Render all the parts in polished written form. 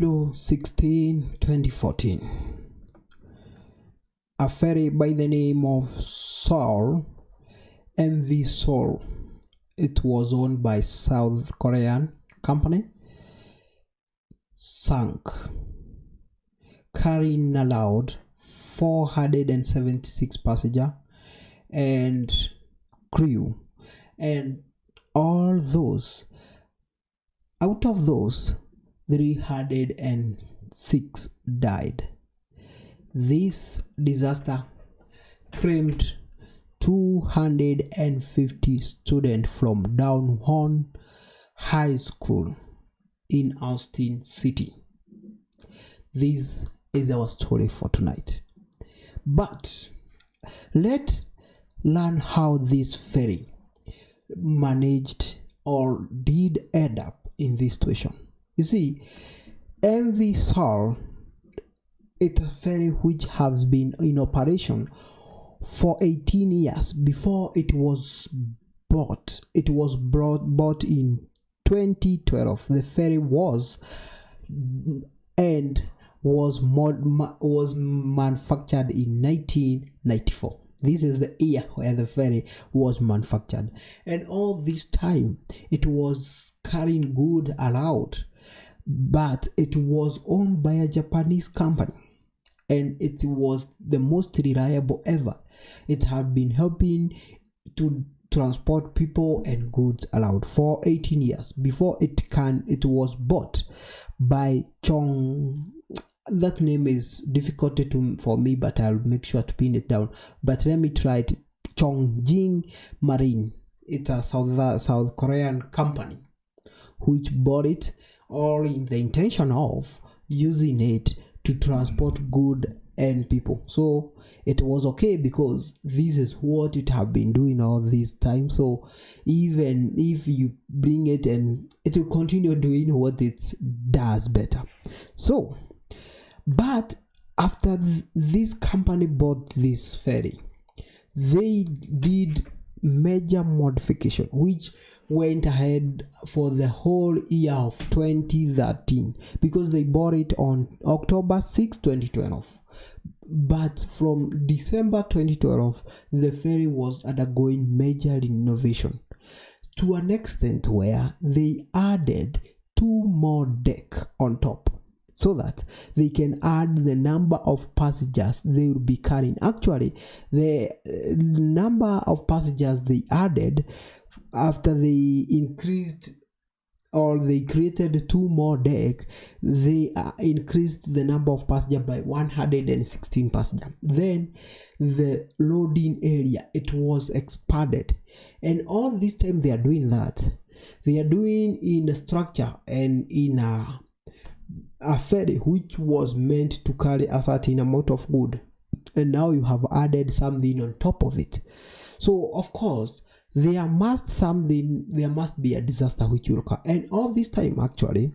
Byeongpungdo 16, 2014. A ferry by the name of Seoul, MV Seoul. It was owned by South Korean company. Sank, carrying allowed 476 passengers and crew, and all those, out of those 306 died. This disaster claimed 250 students from Danwon High School in Ansan City. This is our story for tonight. But let's learn how this ferry managed or did end up in this situation. You see, MV Seoul, it's a ferry which has been in operation for 18 years before it was bought. It was bought in 2012. The ferry was manufactured in 1994. This is the year where the ferry was manufactured, and all this time it was carrying goods allowed, but it was owned by a Japanese company, and it was the most reliable ever. It had been helping to transport people and goods allowed for 18 years before it was bought by Chong. That name is difficult for me, but I'll make sure to pin it down. But let me try it. Chongjin Marine. It's a South Korean company which bought it, all in the intention of using it to transport goods and people. So it was okay because this is what it have been doing all this time. So even if you bring it, and it will continue doing what it does better. So, but after this company bought this ferry, they did major modification which went ahead for the whole year of 2013, because they bought it on October 6, 2012. But from December 2012, the ferry was undergoing major renovation to an extent where they added 2 more decks on top, so that they can add the number of passengers they will be carrying. Actually, the number of passengers they added after they increased, or they created 2 more decks, they increased the number of passengers by 116 passengers. Then the loading area, it was expanded, and all this time they are doing that. They are doing in a structure and in a ferry which was meant to carry a certain amount of wood, and now you have added something on top of it. So of course there must be a disaster which will occur, and all this time actually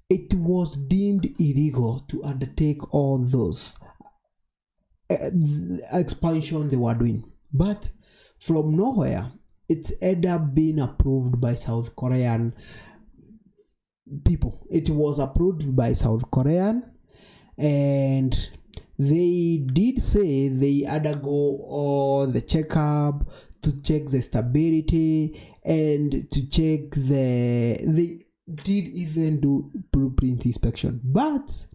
it was deemed illegal to undertake all those expansion they were doing. But from nowhere it ended up being approved by South Korean people. It was approved by South Korean, and they did say they undergo all the checkup to check the stability and to check they did even do blueprint inspection. But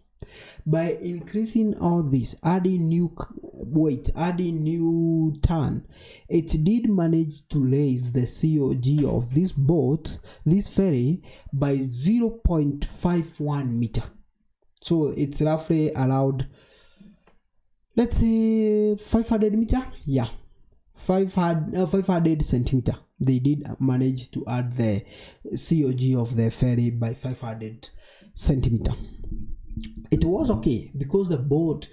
by increasing all this, adding new weight, adding new turn, it did manage to raise the COG of this boat, this ferry, by 0.51 meter. So it's roughly allowed, let's say 500 meter. Yeah, 500 centimeter. They did manage to add the COG of the ferry by 500 centimeter. It was okay because the boat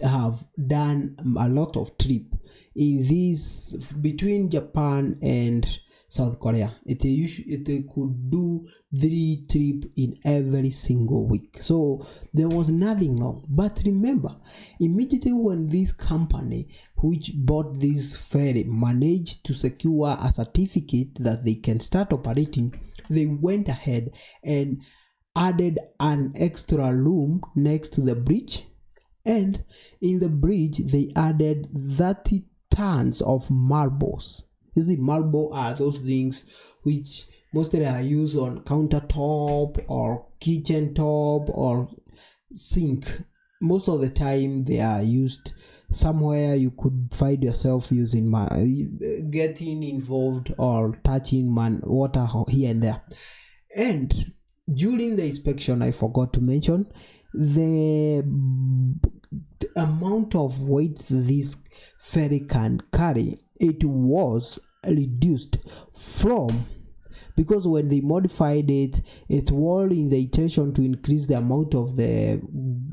have done a lot of trip in this between Japan and South Korea. It could do 3 trips in every single week, so there was nothing wrong. But remember, immediately when this company which bought this ferry managed to secure a certificate that they can start operating, they went ahead and added an extra room next to the bridge, and in the bridge they added 30 tons of marbles. You see, marble are those things which mostly are used on countertop or kitchen top or sink. Most of the time they are used somewhere you could find yourself using getting involved or touching water here and there. And during the inspection, I forgot to mention the amount of weight this ferry can carry. It was reduced from, because when they modified it, it was in the intention to increase the amount of the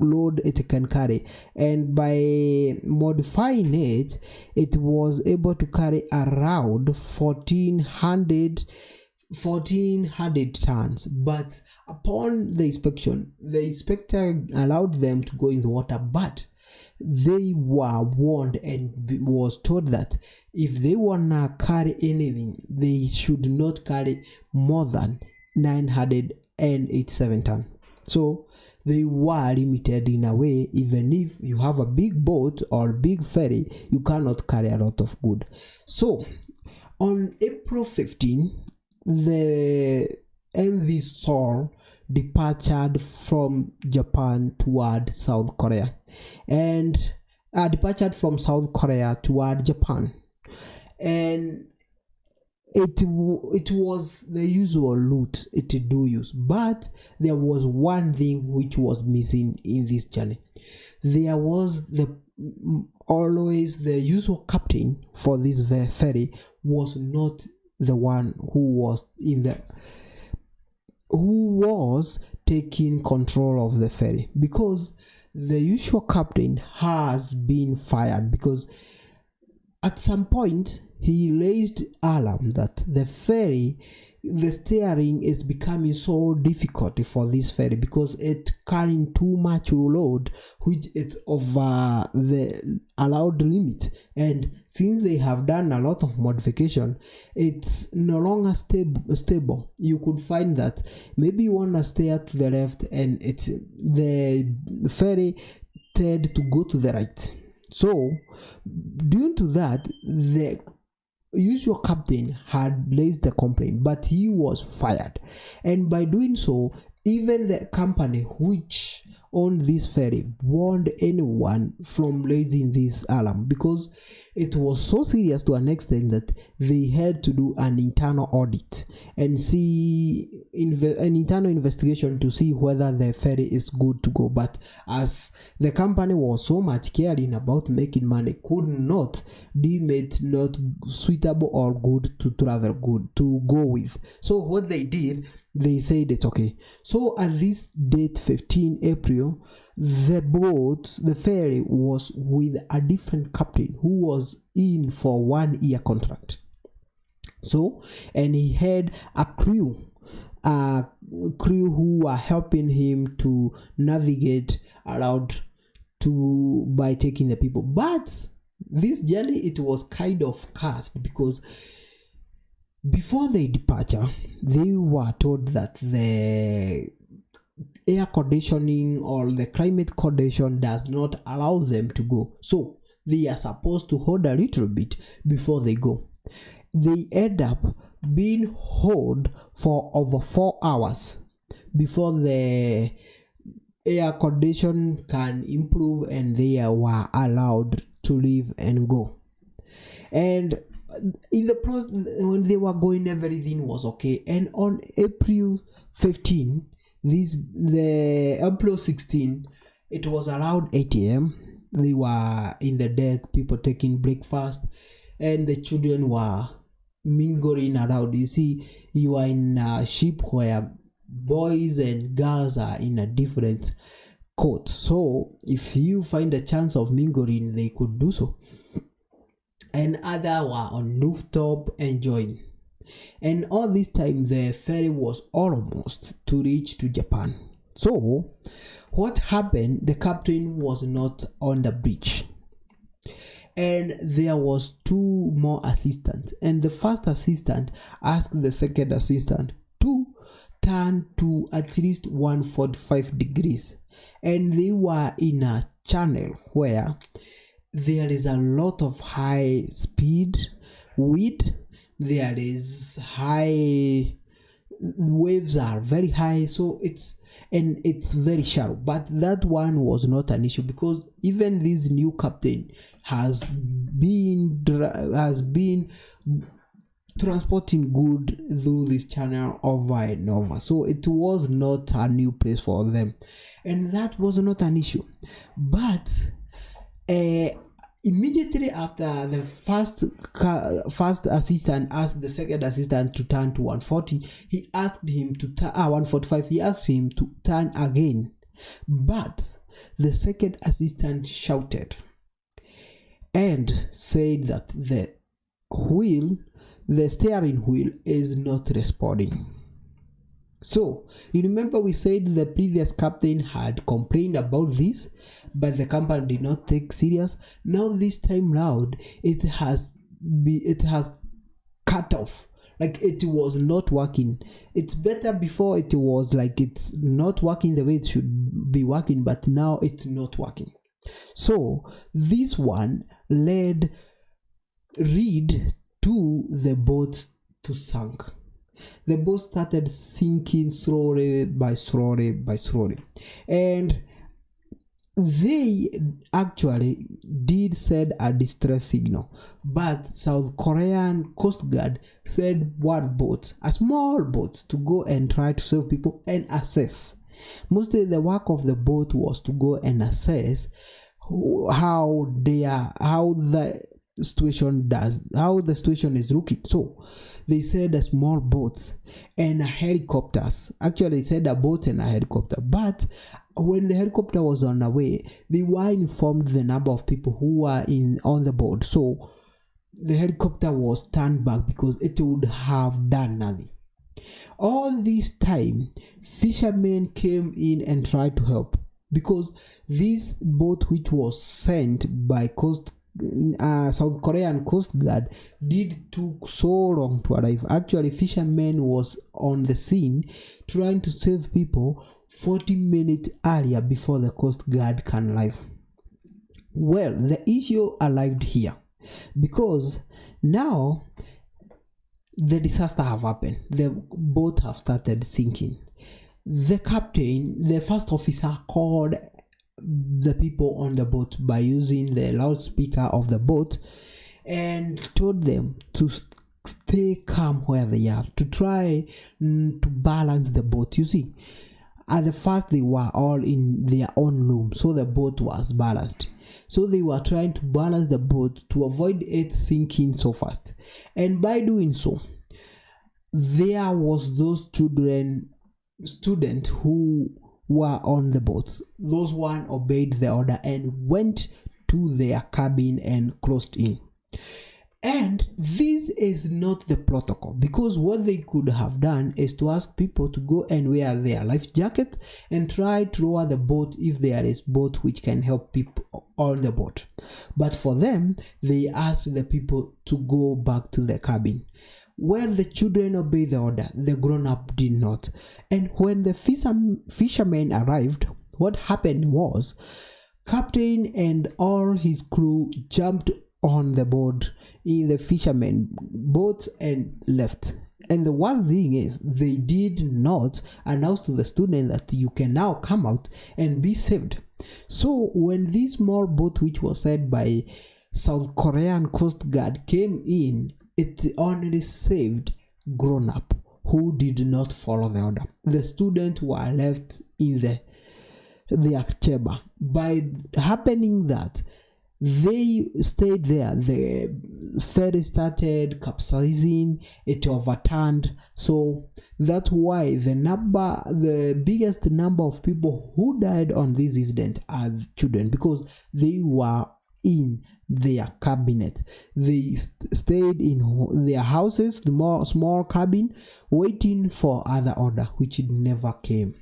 load it can carry, and by modifying it, it was able to carry around 1400 tons. But upon the inspection, the inspector allowed them to go in the water, but they were warned and was told that if they wanna carry anything, they should not carry more than 987 tons. So they were limited in a way. Even if you have a big boat or big ferry, you cannot carry a lot of good. So on April 15, the MV Seoul departed from Japan toward South Korea, and departed from South Korea toward Japan, and it was the usual route it do use. But there was one thing which was missing in this journey. There was always the usual captain for this ferry was not the one who was taking control of the ferry, because the usual captain has been fired, because at some point he raised alarm that the ferry, the steering is becoming so difficult for this ferry because it carrying too much load, which is over the allowed limit. And since they have done a lot of modification, it's no longer stable. You could find that maybe you want to stay to the left and it's the ferry tend to go to the right. So due to that, the usual captain had raised the complaint, but he was fired. And by doing so, even the company which owned this ferry warned anyone from raising this alarm, because it was so serious to an extent that they had to do an internal audit and see an internal investigation to see whether the ferry is good to go. But as the company was so much caring about making money, could not deem it not suitable or good to travel, good to go with. So what they did, they said it's okay. So at this date, 15 April, the ferry was with a different captain who was in for 1 year contract. So, and he had a crew who were helping him to navigate around by taking the people. But this journey, it was kind of cursed, because before their departure, they were told that the air conditioning or the climate condition does not allow them to go. So they are supposed to hold a little bit before they go. They end up being held for over 4 hours before the air condition can improve and they were allowed to leave and go. And in the process, when they were going, everything was okay. And on April 15, the April 16, it was around 8 a.m. They were in the deck, people taking breakfast, and the children were mingling around. You see, you are in a ship where boys and girls are in a different court. So if you find a chance of mingling, they could do so. And others were on rooftop enjoying. And all this time, the ferry was almost to reach to Japan. So what happened? The captain was not on the bridge, and there was 2 more assistants. And the first assistant asked the second assistant to turned to at least 145 degrees, and they were in a channel where there is a lot of high speed wind. There is high waves, are very high, so it's very shallow. But that one was not an issue, because even this new captain has been transporting good through this channel over and over, so it was not a new place for them, and that was not an issue. But immediately after the first assistant asked the second assistant to turn to 140, he asked him to 145. He asked him to turn again, but the second assistant shouted and said that the steering wheel is not responding. So you remember we said the previous captain had complained about this, but the company did not take serious. Now this time round, it has cut off, like it was not working. It's better before, it was like it's not working the way it should be working, but now it's not working. So this one led Reed to the boat to sink. The boat started sinking slowly by slowly, and they actually did send a distress signal, but South Korean Coast Guard sent one boat, a small boat, to go and try to save people and assess. Mostly the work of the boat was to go and assess how the situation is looking. So they said a small boat and helicopters. Actually, they said a boat and a helicopter, but when the helicopter was on the way, they were informed the number of people who were on the boat, so the helicopter was turned back because it would have done nothing. All this time, fishermen came in and tried to help, because this boat, which was sent by South Korean Coast Guard, took so long to arrive. Actually, fishermen was on the scene trying to save people 40 minutes earlier before the Coast Guard can arrive. Well, the issue arrived here because now the disaster have happened. The boat have started sinking. The captain, the first officer, called the people on the boat by using the loudspeaker of the boat and told them to stay calm where they are, to try to balance the boat. You see, at the first they were all in their own room, so the boat was balanced. So they were trying to balance the boat to avoid it sinking so fast, and by doing so, there was those students who were on the boat. Those one obeyed the order and went to their cabin and closed in. And this is not the protocol, because what they could have done is to ask people to go and wear their life jacket and try to lower the boat if there is boat which can help people on the boat. But for them, they asked the people to go back to the cabin. Where the children obeyed the order, the grown-up did not. And when the fishermen arrived, what happened was, captain and all his crew jumped on the boat in the fisherman boat and left. And the worst thing is, they did not announce to the student that you can now come out and be saved. So when this small boat, which was said by South Korean Coast Guard, came in, it only saved grown-up who did not follow the order. The students were left in their chamber. By happening that, they stayed there. The ferry started capsizing, it overturned. So that's why the biggest number of people who died on this incident are children, because they were in their cabinet. They stayed in their houses, the small cabin, waiting for other order, which never came.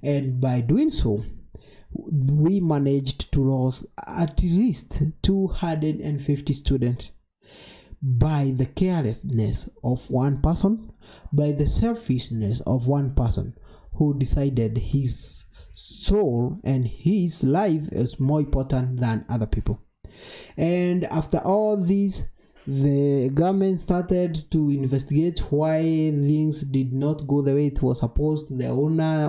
And by doing so, we managed to lose at least 250 students. by the carelessness of one person, by the selfishness of one person who decided his soul and his life is more important than other people. And after all this, the government started to investigate why things did not go the way it was supposed. The owner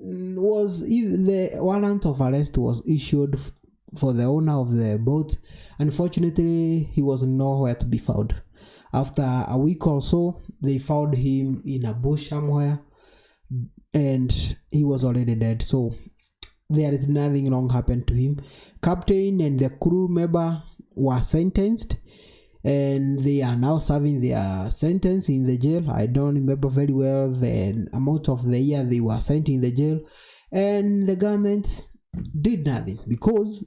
the warrant of arrest was issued for the owner of the boat. Unfortunately, he was nowhere to be found. After a week or so, they found him in a bush somewhere, and he was already dead. So there is nothing wrong happened to him. Captain and the crew member were sentenced, and they are now serving their sentence in the jail. I don't remember very well the amount of the year they were sent in the jail, and the government did nothing, because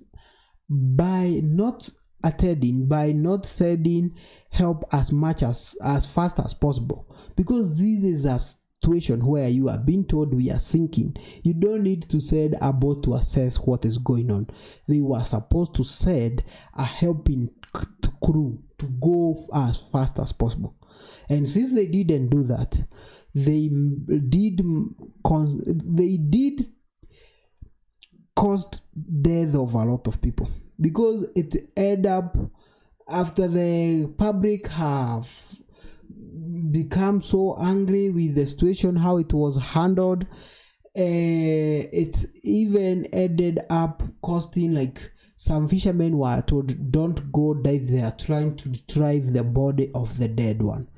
by not attending, by not sending help as fast as possible, because this is a situation where you are being told we are sinking. You don't need to send a boat to assess what is going on. They were supposed to send a helping crew to go as fast as possible, and since they didn't do that, they did caused death of a lot of people, because it ended up, after the public have become so angry with the situation, how it was handled, it even ended up costing, like, some fishermen were told don't go dive there, trying to retrieve the body of the dead one.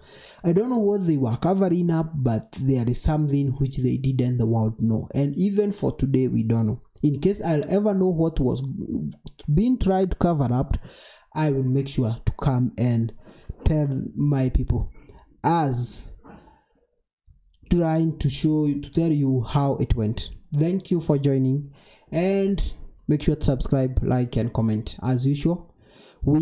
I don't know what they were covering up, but there is something which they didn't the world know, and even for today we don't know. In case I'll ever know what was being tried to cover up, I will make sure to come and tell my people, as trying to tell you how it went. Thank you for joining, and make sure to subscribe, like, and comment as usual. We